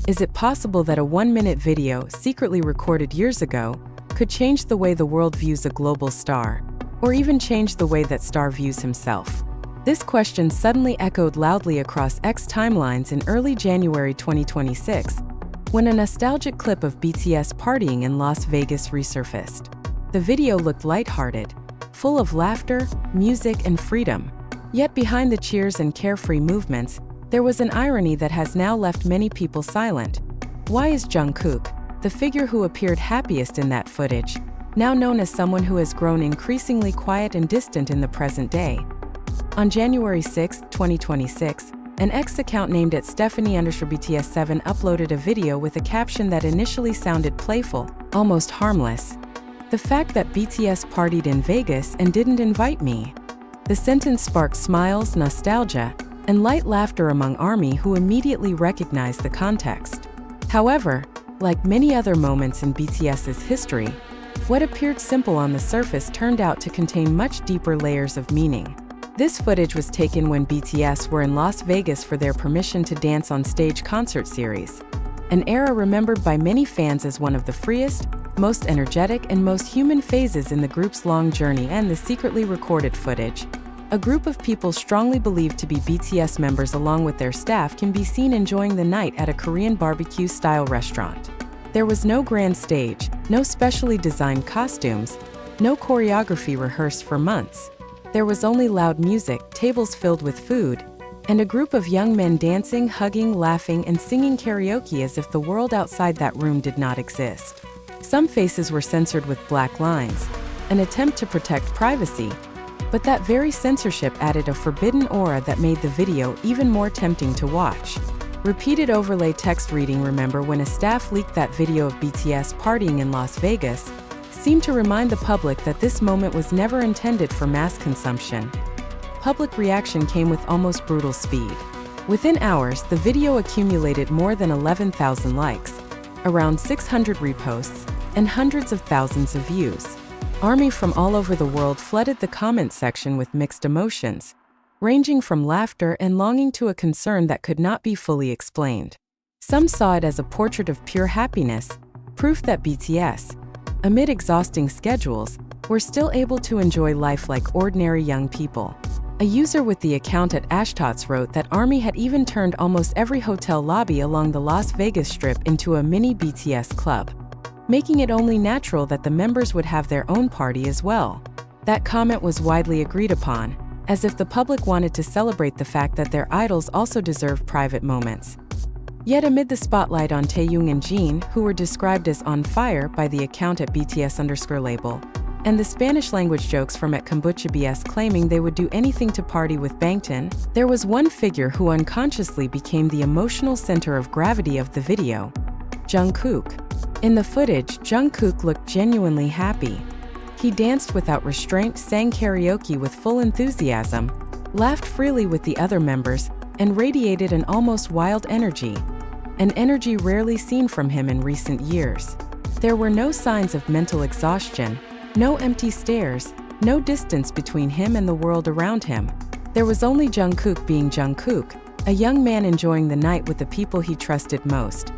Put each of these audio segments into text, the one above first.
Is it possible that a 1-minute video, secretly recorded years ago, could change the way the world views a global star, or even change the way that star views himself? This question suddenly echoed loudly across X timelines in early January 2026, when a nostalgic clip of BTS partying in Las Vegas resurfaced. The video looked lighthearted, full of laughter, music, and freedom. Yet behind the cheers and carefree movements, there was an irony that has now left many people silent. Why is Jungkook, the figure who appeared happiest in that footage, now known as someone who has grown increasingly quiet and distant in the present day? On January 6, 2026, an X account named @Stephanie_BTS7 uploaded a video with a caption that initially sounded playful, almost harmless. "The fact that BTS partied in Vegas and didn't invite me." The sentence sparked smiles, nostalgia, and light laughter among ARMY, who immediately recognized the context. However, like many other moments in BTS's history, what appeared simple on the surface turned out to contain much deeper layers of meaning. This footage was taken when BTS were in Las Vegas for their Permission to Dance on Stage concert series, an era remembered by many fans as one of the freest, most energetic, and most human phases in the group's long journey. And the secretly recorded footage, a group of people strongly believed to be BTS members along with their staff, can be seen enjoying the night at a Korean barbecue-style restaurant. There was no grand stage, no specially designed costumes, no choreography rehearsed for months. There was only loud music, tables filled with food, and a group of young men dancing, hugging, laughing, and singing karaoke as if the world outside that room did not exist. Some faces were censored with black lines, an attempt to protect privacy, but that very censorship added a forbidden aura that made the video even more tempting to watch. Repeated overlay text reading "Remember when a staff leaked that video of BTS partying in Las Vegas?" seemed to remind the public that this moment was never intended for mass consumption. Public reaction came with almost brutal speed. Within hours, the video accumulated more than 11,000 likes, around 600 reposts, and hundreds of thousands of views. ARMY from all over the world flooded the comment section with mixed emotions, ranging from laughter and longing to a concern that could not be fully explained. Some saw it as a portrait of pure happiness, proof that BTS, amid exhausting schedules, were still able to enjoy life like ordinary young people. A user with the account @Ashtots wrote that ARMY had even turned almost every hotel lobby along the Las Vegas Strip into a mini BTS club, making it only natural that the members would have their own party as well. That comment was widely agreed upon, as if the public wanted to celebrate the fact that their idols also deserve private moments. Yet amid the spotlight on Taehyung and Jin, who were described as on fire by the account @BTS_label, and the Spanish-language jokes from @KombuchaBS claiming they would do anything to party with Bangtan, there was one figure who unconsciously became the emotional center of gravity of the video: Jungkook. In the footage, Jungkook looked genuinely happy. He danced without restraint, sang karaoke with full enthusiasm, laughed freely with the other members, and radiated an almost wild energy, an energy rarely seen from him in recent years. There were no signs of mental exhaustion, no empty stares, no distance between him and the world around him. There was only Jungkook being Jungkook, a young man enjoying the night with the people he trusted most.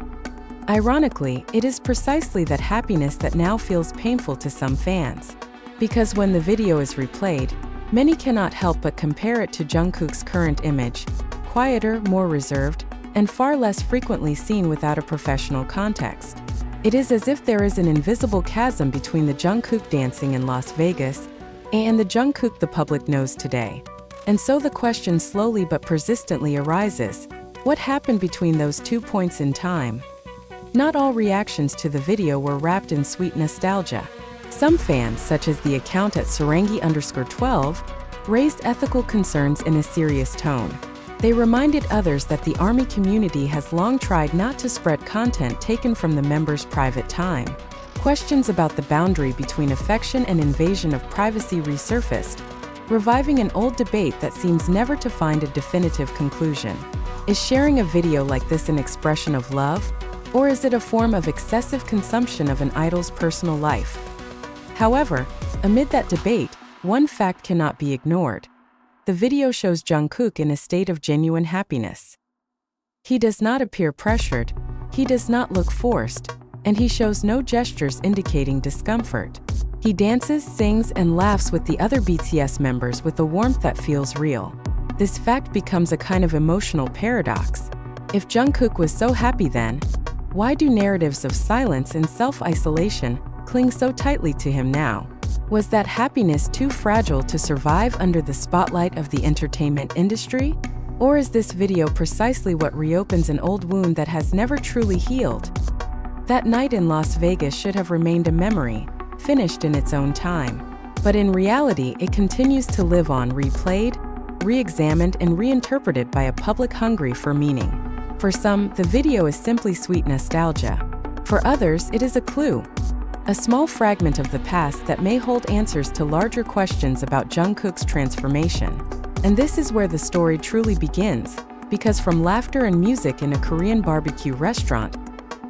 Ironically, it is precisely that happiness that now feels painful to some fans. Because when the video is replayed, many cannot help but compare it to Jungkook's current image: quieter, more reserved, and far less frequently seen without a professional context. It is as if there is an invisible chasm between the Jungkook dancing in Las Vegas and the Jungkook the public knows today. And so the question slowly but persistently arises: what happened between those 2 points in time? Not all reactions to the video were wrapped in sweet nostalgia. Some fans, such as the account @Sarangi_12, raised ethical concerns in a serious tone. They reminded others that the ARMY community has long tried not to spread content taken from the members' private time. Questions about the boundary between affection and invasion of privacy resurfaced, reviving an old debate that seems never to find a definitive conclusion. Is sharing a video like this an expression of love? Or is it a form of excessive consumption of an idol's personal life? However, amid that debate, one fact cannot be ignored. The video shows Jungkook in a state of genuine happiness. He does not appear pressured, He does not look forced, and he shows no gestures indicating discomfort. He dances, sings, and laughs with the other BTS members with a warmth that feels real. This fact becomes a kind of emotional paradox. If Jungkook was so happy then, why do narratives of silence and self-isolation cling so tightly to him now? Was that happiness too fragile to survive under the spotlight of the entertainment industry? Or is this video precisely what reopens an old wound that has never truly healed? That night in Las Vegas should have remained a memory, finished in its own time. But in reality, it continues to live on, replayed, re-examined, and reinterpreted by a public hungry for meaning. For some, the video is simply sweet nostalgia. For others, it is a clue, a small fragment of the past that may hold answers to larger questions about Jungkook's transformation. And this is where the story truly begins, because from laughter and music in a Korean barbecue restaurant,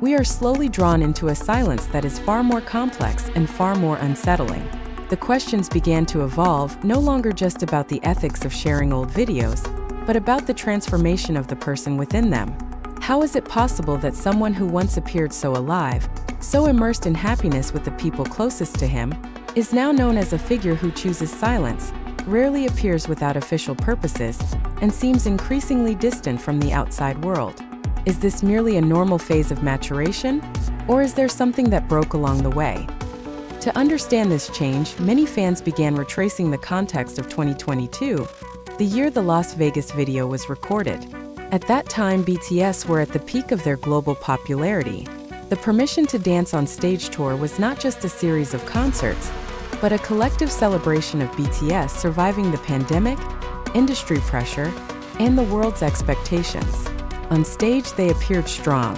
we are slowly drawn into a silence that is far more complex and far more unsettling. The questions began to evolve, no longer just about the ethics of sharing old videos, but about the transformation of the person within them. How is it possible that someone who once appeared so alive, so immersed in happiness with the people closest to him, is now known as a figure who chooses silence, rarely appears without official purposes, and seems increasingly distant from the outside world? Is this merely a normal phase of maturation, or is there something that broke along the way? To understand this change, many fans began retracing the context of 2022, the year the Las Vegas video was recorded. At that time, BTS were at the peak of their global popularity. The Permission to Dance on Stage tour was not just a series of concerts, but a collective celebration of BTS surviving the pandemic, industry pressure, and the world's expectations. On stage, they appeared strong.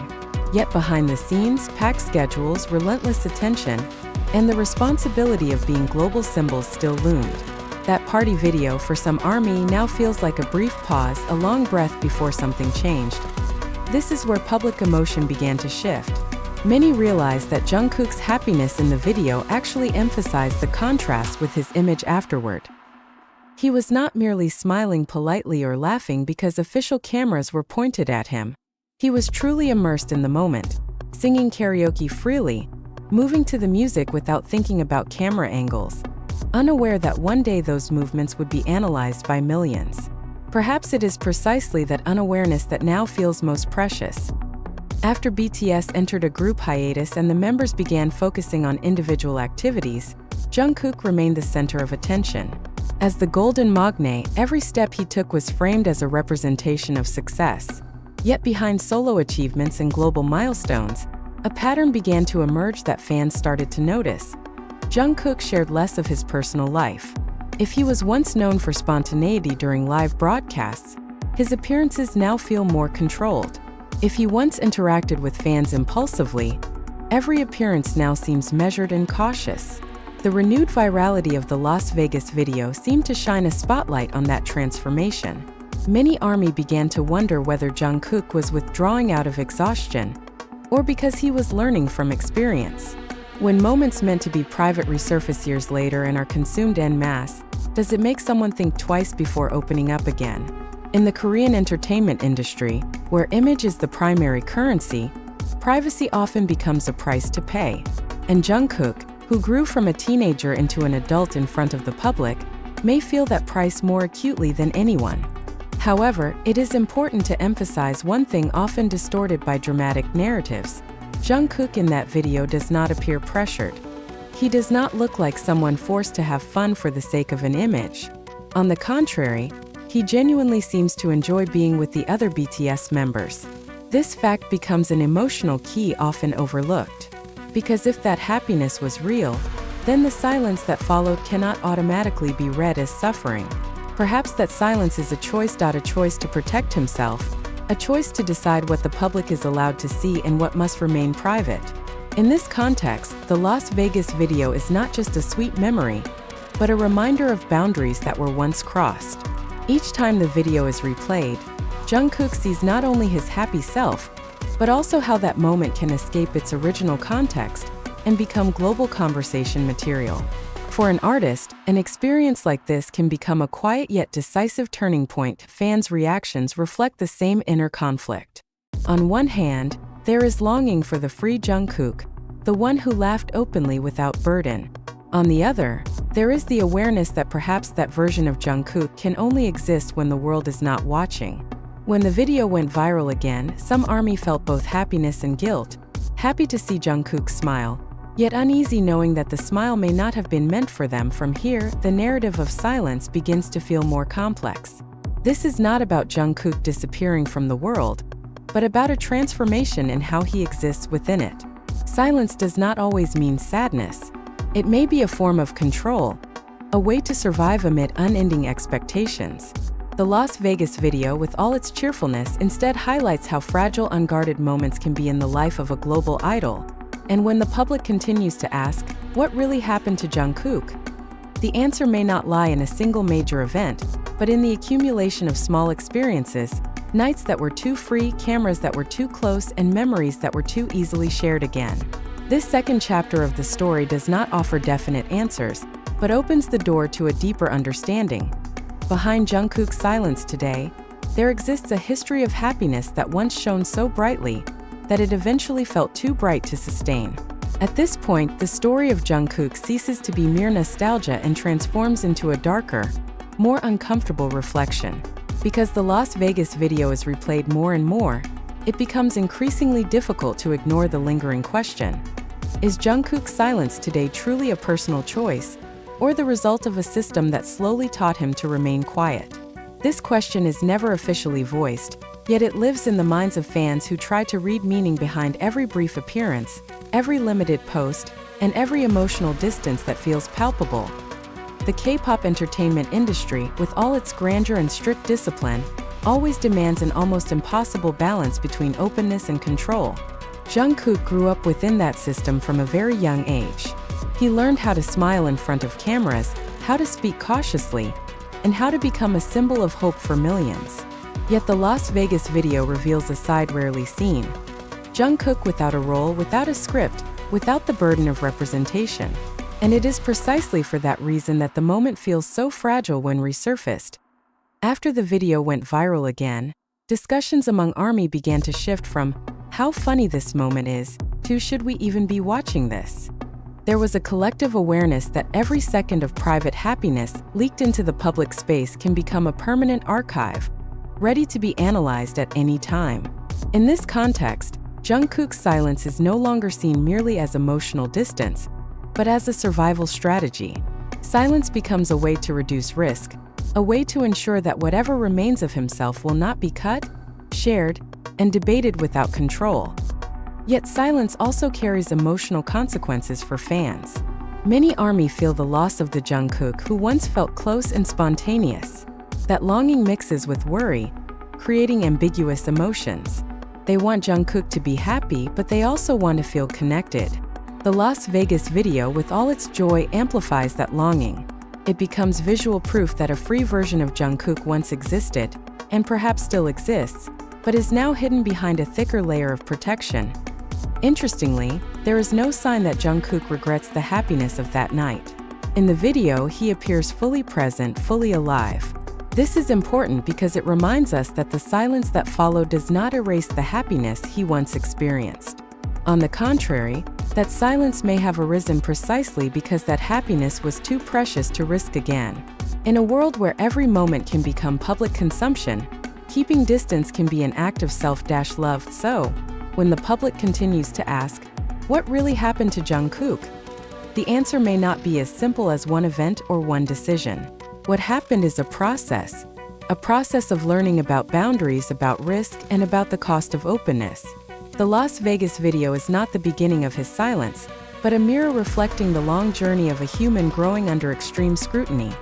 Yet behind the scenes, packed schedules, relentless attention, and the responsibility of being global symbols still loomed. That party video for some ARMY now feels like a brief pause, a long breath before something changed. This is where public emotion began to shift. Many realized that Jungkook's happiness in the video actually emphasized the contrast with his image afterward. He was not merely smiling politely or laughing because official cameras were pointed at him. He was truly immersed in the moment, singing karaoke freely, moving to the music without thinking about camera angles, unaware that one day those movements would be analyzed by millions. Perhaps it is precisely that unawareness that now feels most precious. After BTS entered a group hiatus and the members began focusing on individual activities, Jungkook remained the center of attention. As the golden magne, every step he took was framed as a representation of success. Yet behind solo achievements and global milestones, a pattern began to emerge that fans started to notice. Jungkook shared less of his personal life. If he was once known for spontaneity during live broadcasts, his appearances now feel more controlled. If he once interacted with fans impulsively, every appearance now seems measured and cautious. The renewed virality of the Las Vegas video seemed to shine a spotlight on that transformation. Many ARMY began to wonder whether Jungkook was withdrawing out of exhaustion, or because he was learning from experience. When moments meant to be private resurface years later and are consumed en masse, does it make someone think twice before opening up again? In the Korean entertainment industry, where image is the primary currency, privacy often becomes a price to pay. And Jungkook, who grew from a teenager into an adult in front of the public, may feel that price more acutely than anyone. However, it is important to emphasize one thing often distorted by dramatic narratives. Jungkook in that video does not appear pressured. He does not look like someone forced to have fun for the sake of an image. On the contrary, he genuinely seems to enjoy being with the other BTS members. This fact becomes an emotional key often overlooked. Because if that happiness was real, then the silence that followed cannot automatically be read as suffering. Perhaps that silence is a choice to protect himself, a choice to decide what the public is allowed to see and what must remain private. In this context, the Las Vegas video is not just a sweet memory, but a reminder of boundaries that were once crossed. Each time the video is replayed, Jungkook sees not only his happy self, but also how that moment can escape its original context and become global conversation material. For an artist, an experience like this can become a quiet yet decisive turning point. Fans' reactions reflect the same inner conflict. On one hand, there is longing for the free Jungkook, the one who laughed openly without burden. On the other, there is the awareness that perhaps that version of Jungkook can only exist when the world is not watching. When the video went viral again, some ARMY felt both happiness and guilt, happy to see Jungkook smile, yet uneasy knowing that the smile may not have been meant for them. From here, the narrative of silence begins to feel more complex. This is not about Jungkook disappearing from the world, but about a transformation in how he exists within it. Silence does not always mean sadness. It may be a form of control, a way to survive amid unending expectations. The Las Vegas video, with all its cheerfulness, instead highlights how fragile unguarded moments can be in the life of a global idol. And when the public continues to ask, what really happened to Jungkook? The answer may not lie in a single major event, but in the accumulation of small experiences, nights that were too free, cameras that were too close, and memories that were too easily shared again. This second chapter of the story does not offer definite answers, but opens the door to a deeper understanding. Behind Jungkook's silence today, there exists a history of happiness that once shone so brightly that it eventually felt too bright to sustain. At this point, the story of Jungkook ceases to be mere nostalgia and transforms into a darker, more uncomfortable reflection. Because the Las Vegas video is replayed more and more, it becomes increasingly difficult to ignore the lingering question: is Jungkook's silence today truly a personal choice, or the result of a system that slowly taught him to remain quiet? This question is never officially voiced, yet it lives in the minds of fans who try to read meaning behind every brief appearance, every limited post, and every emotional distance that feels palpable. The K-pop entertainment industry, with all its grandeur and strict discipline, always demands an almost impossible balance between openness and control. Jungkook grew up within that system from a very young age. He learned how to smile in front of cameras, how to speak cautiously, and how to become a symbol of hope for millions. Yet the Las Vegas video reveals a side rarely seen. Jungkook without a role, without a script, without the burden of representation. And it is precisely for that reason that the moment feels so fragile when resurfaced. After the video went viral again, discussions among ARMY began to shift from "how funny this moment is" to "should we even be watching this?" There was a collective awareness that every second of private happiness leaked into the public space can become a permanent archive, ready to be analyzed at any time. In this context, Jungkook's silence is no longer seen merely as emotional distance, but as a survival strategy. Silence becomes a way to reduce risk, a way to ensure that whatever remains of himself will not be cut, shared, and debated without control. Yet silence also carries emotional consequences for fans. Many ARMY feel the loss of the Jungkook who once felt close and spontaneous. That longing mixes with worry, creating ambiguous emotions. They want Jungkook to be happy, but they also want to feel connected. The Las Vegas video, with all its joy, amplifies that longing. It becomes visual proof that a free version of Jungkook once existed, and perhaps still exists, but is now hidden behind a thicker layer of protection. Interestingly, there is no sign that Jungkook regrets the happiness of that night. In the video, he appears fully present, fully alive. This is important because it reminds us that the silence that followed does not erase the happiness he once experienced. On the contrary, that silence may have arisen precisely because that happiness was too precious to risk again. In a world where every moment can become public consumption, keeping distance can be an act of self-love. So, when the public continues to ask, what really happened to Jungkook? The answer may not be as simple as one event or one decision. What happened is a process of learning about boundaries, about risk, and about the cost of openness. The Las Vegas video is not the beginning of his silence, but a mirror reflecting the long journey of a human growing under extreme scrutiny.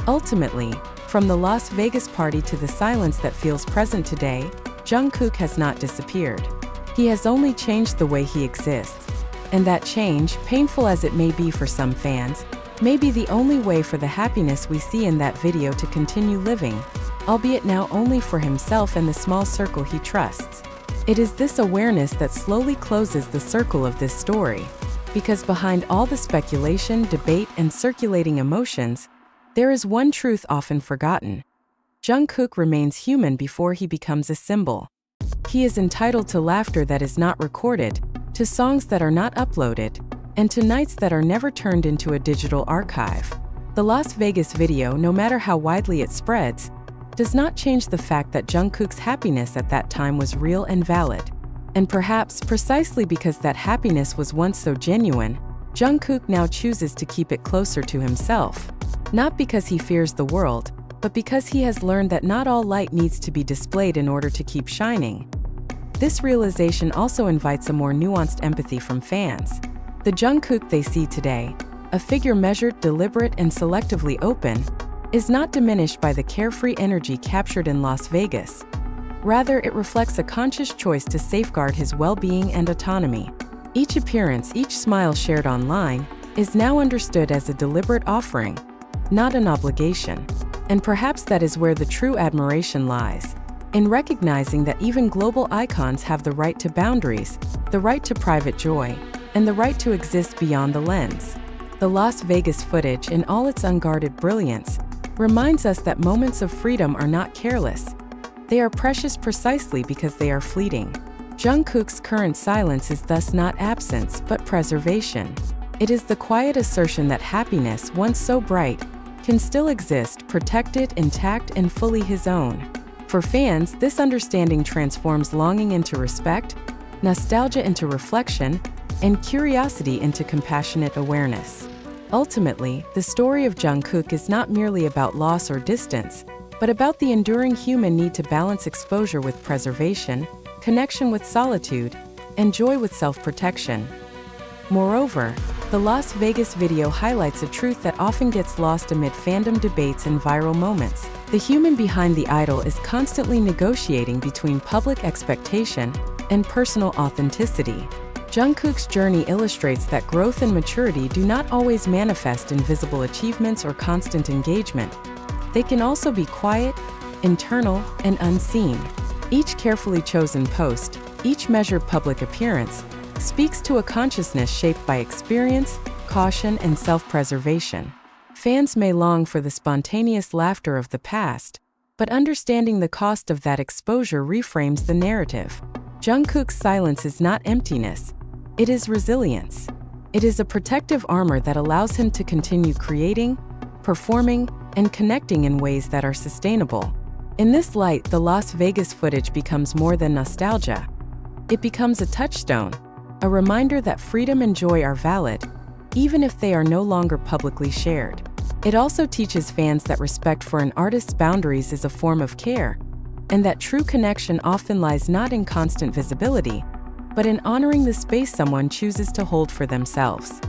Ultimately, from the Las Vegas party to the silence that feels present today, Jungkook has not disappeared. He has only changed the way he exists. And that change, painful as it may be for some fans, may be the only way for the happiness we see in that video to continue living, albeit now only for himself and the small circle he trusts. It is this awareness that slowly closes the circle of this story, because behind all the speculation, debate, and circulating emotions, there is one truth often forgotten. Jungkook remains human before he becomes a symbol. He is entitled to laughter that is not recorded, to songs that are not uploaded, and to nights that are never turned into a digital archive. The Las Vegas video, no matter how widely it spreads, does not change the fact that Jungkook's happiness at that time was real and valid. And perhaps precisely because that happiness was once so genuine, Jungkook now chooses to keep it closer to himself. Not because he fears the world, but because he has learned that not all light needs to be displayed in order to keep shining. This realization also invites a more nuanced empathy from fans. The Jungkook they see today, a figure measured, deliberate, and selectively open, is not diminished by the carefree energy captured in Las Vegas. Rather, it reflects a conscious choice to safeguard his well-being and autonomy. Each appearance, each smile shared online, is now understood as a deliberate offering, not an obligation. And perhaps that is where the true admiration lies, in recognizing that even global icons have the right to boundaries, the right to private joy, and the right to exist beyond the lens. The Las Vegas footage, in all its unguarded brilliance, reminds us that moments of freedom are not careless. They are precious precisely because they are fleeting. Jungkook's current silence is thus not absence, but preservation. It is the quiet assertion that happiness, once so bright, can still exist, protected, intact, and fully his own. For fans, this understanding transforms longing into respect, nostalgia into reflection, and curiosity into compassionate awareness. Ultimately, the story of Jungkook is not merely about loss or distance, but about the enduring human need to balance exposure with preservation, connection with solitude, and joy with self-protection. Moreover, the Las Vegas video highlights a truth that often gets lost amid fandom debates and viral moments. The human behind the idol is constantly negotiating between public expectation and personal authenticity. Jungkook's journey illustrates that growth and maturity do not always manifest in visible achievements or constant engagement. They can also be quiet, internal, and unseen. Each carefully chosen post, each measured public appearance, speaks to a consciousness shaped by experience, caution, and self-preservation. Fans may long for the spontaneous laughter of the past, but understanding the cost of that exposure reframes the narrative. Jungkook's silence is not emptiness, it is resilience. It is a protective armor that allows him to continue creating, performing, and connecting in ways that are sustainable. In this light, the Las Vegas footage becomes more than nostalgia. It becomes a touchstone, a reminder that freedom and joy are valid, even if they are no longer publicly shared. It also teaches fans that respect for an artist's boundaries is a form of care, and that true connection often lies not in constant visibility, but in honoring the space someone chooses to hold for themselves.